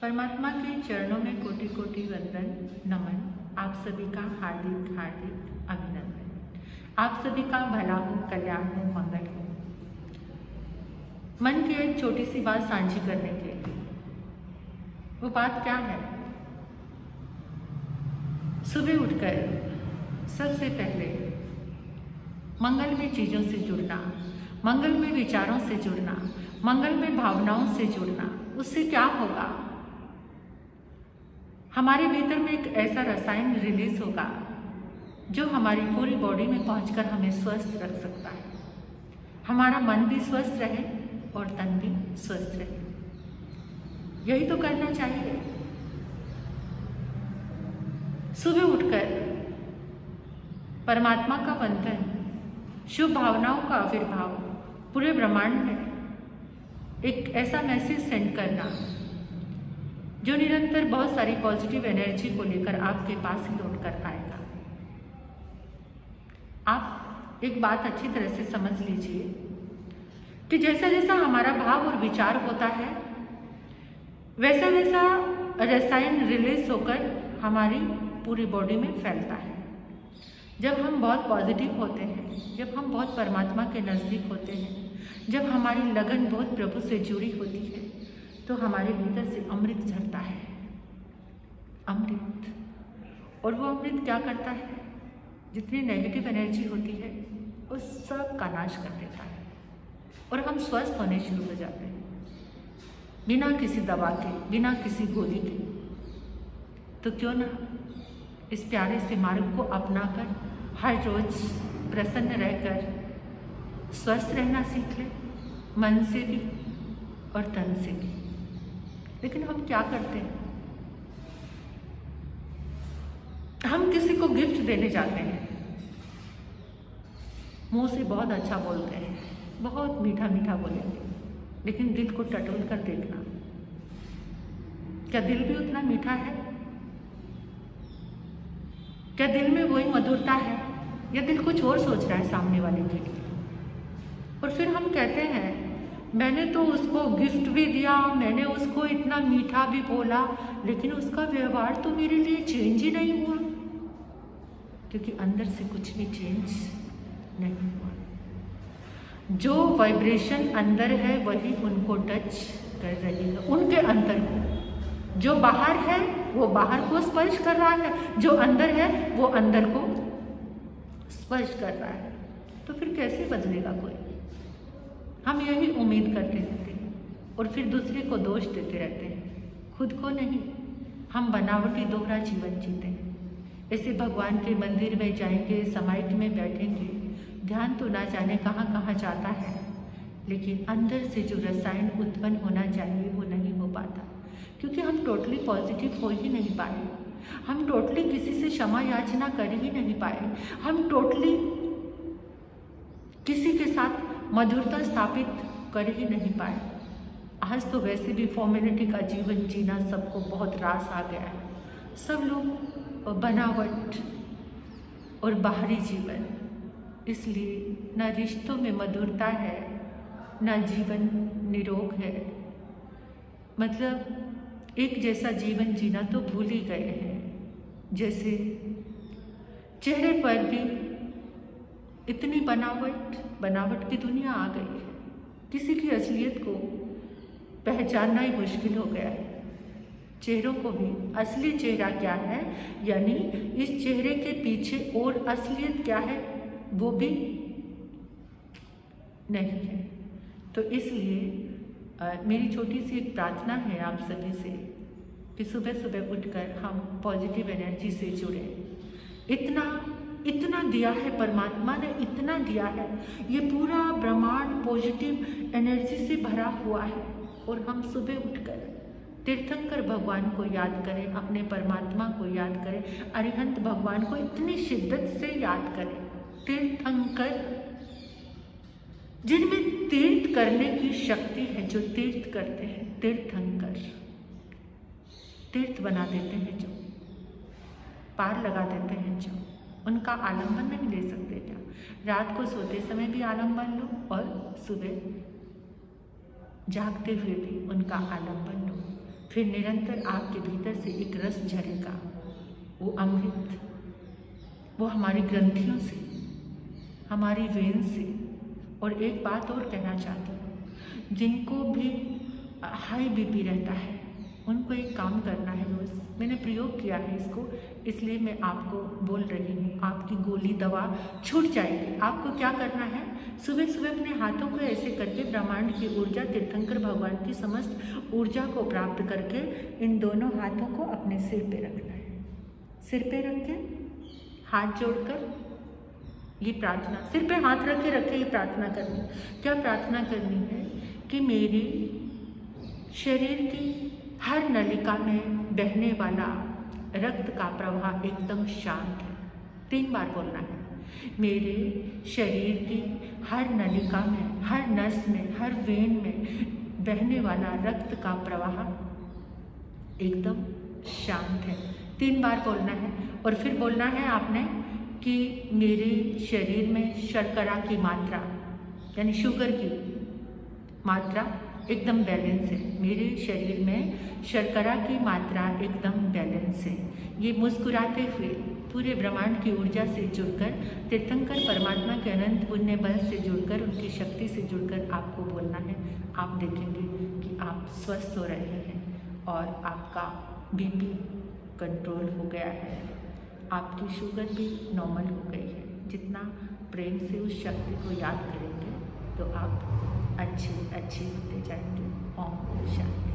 परमात्मा के चरणों में कोटि कोटि वंदन नमन। आप सभी का हार्दिक हार्दिक अभिनंदन। आप सभी का भला हो, कल्याण हो, मंगल हो। मन की एक छोटी सी बात साझी करने के लिए। वो बात क्या है? सुबह उठकर सबसे पहले मंगलमय चीज़ों से जुड़ना, मंगलमय विचारों से जुड़ना, मंगलमय भावनाओं से जुड़ना। उससे क्या होगा? हमारे भीतर में एक ऐसा रसायन रिलीज होगा जो हमारी पूरी बॉडी में पहुंचकर हमें स्वस्थ रख सकता है। हमारा मन भी स्वस्थ रहे और तन भी स्वस्थ रहे। यही तो करना चाहिए। सुबह उठकर परमात्मा का वंदन, शुभ भावनाओं का आविर्भाव, पूरे ब्रह्मांड में एक ऐसा मैसेज सेंड करना जो निरंतर बहुत सारी पॉजिटिव एनर्जी को लेकर आपके पास ही लौट कर आएगा। आप एक बात अच्छी तरह से समझ लीजिए कि जैसा जैसा हमारा भाव और विचार होता है वैसा वैसा रसायन रिलीज होकर हमारी पूरी बॉडी में फैलता है। जब हम बहुत पॉजिटिव होते हैं, जब हम बहुत परमात्मा के नज़दीक होते हैं, जब हमारी लगन बहुत प्रभु से जुड़ी होती है, तो हमारे भीतर से अमृत झरता है। अमृत, और वो अमृत क्या करता है? जितनी नेगेटिव एनर्जी होती है उस सब का नाश कर देता है और हम स्वस्थ होने शुरू हो जाते हैं, बिना किसी दवा के, बिना किसी गोली के। तो क्यों ना इस प्यारे से मार्ग को अपनाकर हर रोज प्रसन्न रहकर स्वस्थ रहना सीख ले, मन से भी और तन से भी। लेकिन हम क्या करते हैं? हम किसी को गिफ्ट देने जाते हैं, मुंह से बहुत अच्छा बोलते हैं, बहुत मीठा मीठा बोलेंगे, लेकिन दिल को टटोल कर देखना, क्या दिल भी उतना मीठा है? क्या दिल में वही मधुरता है, या दिल कुछ और सोच रहा है सामने वाले के लिए? और फिर हम कहते हैं मैंने तो उसको गिफ्ट भी दिया, मैंने उसको इतना मीठा भी बोला, लेकिन उसका व्यवहार तो मेरे लिए चेंज ही नहीं हुआ, क्योंकि अंदर से कुछ भी चेंज नहीं हुआ। जो वाइब्रेशन अंदर है वही उनको टच कर रही है, उनके अंदर को। जो बाहर है वो बाहर को स्पर्श कर रहा है, जो अंदर है वो अंदर को स्पर्श कर रहा है। तो फिर कैसे बदलेगा कोई? हम यही उम्मीद करते रहते हैं और फिर दूसरे को दोष देते रहते हैं, खुद को नहीं। हम बनावटी दोहरा जीवन जीते हैं। ऐसे भगवान के मंदिर में जाएंगे, समाइट में बैठेंगे, ध्यान तो ना जाने कहाँ कहाँ जाता है, लेकिन अंदर से जो रसायन उत्पन्न होना चाहिए वो नहीं हो पाता, क्योंकि हम टोटली पॉजिटिव हो ही नहीं पाए। हम टोटली किसी से क्षमा याचना कर ही नहीं पाए। हम टोटली किसी के साथ मधुरता स्थापित कर ही नहीं पाए। आज तो वैसे भी फॉर्मेलिटी का जीवन जीना सबको बहुत रास आ गया है। सब लोग बनावट और बाहरी जीवन, इसलिए ना रिश्तों में मधुरता है, ना जीवन निरोग है। मतलब एक जैसा जीवन जीना तो भूल ही गए हैं। जैसे चेहरे पर भी इतनी बनावट की दुनिया आ गई है, किसी की असलियत को पहचानना ही मुश्किल हो गया है। चेहरों को भी असली चेहरा क्या है, यानी इस चेहरे के पीछे और असलियत क्या है, वो भी नहीं है। तो इसलिए मेरी छोटी सी एक प्रार्थना है आप सभी से कि सुबह सुबह उठकर हम पॉजिटिव एनर्जी से जुड़े। इतना दिया है परमात्मा ने, इतना दिया है। ये पूरा ब्रह्मांड पॉजिटिव एनर्जी से भरा हुआ है, और हम सुबह उठकर तीर्थंकर भगवान को याद करें, अपने परमात्मा को याद करें, अरिहंत भगवान को इतनी शिद्दत से याद करें। तीर्थंकर, जिनमें तीर्थ करने की शक्ति है, जो तीर्थ करते हैं, तीर्थंकर तीर्थ बना देते हैं, जो पार लगा देते हैं, जो उनका आलंबन नहीं ले सकते। क्या रात को सोते समय भी आलंबन लो और सुबह जागते हुए भी उनका आलंबन लो। फिर निरंतर आपके भीतर से एक रस झरेगा, वो अमृत, वो हमारी ग्रंथियों से, हमारी वेन से। और एक बात और कहना चाहती हूँ, जिनको भी हाई बीपी रहता है उनको एक काम करना है रोज़। मैंने प्रयोग किया है इसको, इसलिए मैं आपको बोल रही हूँ। आपकी गोली दवा छूट जाएगी। आपको क्या करना है, सुबह सुबह अपने हाथों को ऐसे करके ब्रह्मांड की ऊर्जा, तीर्थंकर भगवान की समस्त ऊर्जा को प्राप्त करके इन दोनों हाथों को अपने सिर पे रखना है। सिर पे रख के हाथ जोड़कर ये प्रार्थना, सिर पे हाथ रख के ये प्रार्थना करनी। क्या प्रार्थना करनी है कि मेरी शरीर की हर नलिका में बहने वाला रक्त का प्रवाह एकदम शांत है। 3 बार बोलना है। मेरे शरीर की हर नलिका में, हर नस में, हर वेन में बहने वाला रक्त का प्रवाह एकदम शांत है। 3 बार बोलना है। और फिर बोलना है आपने कि मेरे शरीर में शर्करा की मात्रा, यानी शुगर की मात्रा एकदम बैलेंस है। मेरे शरीर में शर्करा की मात्रा एकदम बैलेंस है। ये मुस्कुराते हुए पूरे ब्रह्मांड की ऊर्जा से जुड़कर, तीर्थंकर परमात्मा के अनंत पुण्य बल से जुड़कर, उनकी शक्ति से जुड़कर आपको बोलना है। आप देखेंगे कि आप स्वस्थ हो रहे हैं और आपका बीपी कंट्रोल हो गया है, आपकी शुगर भी नॉर्मल हो गई है। जितना प्रेम से उस शक्ति को याद करेंगे तो आप अच्छे होते जाएंगे। ओम शांति।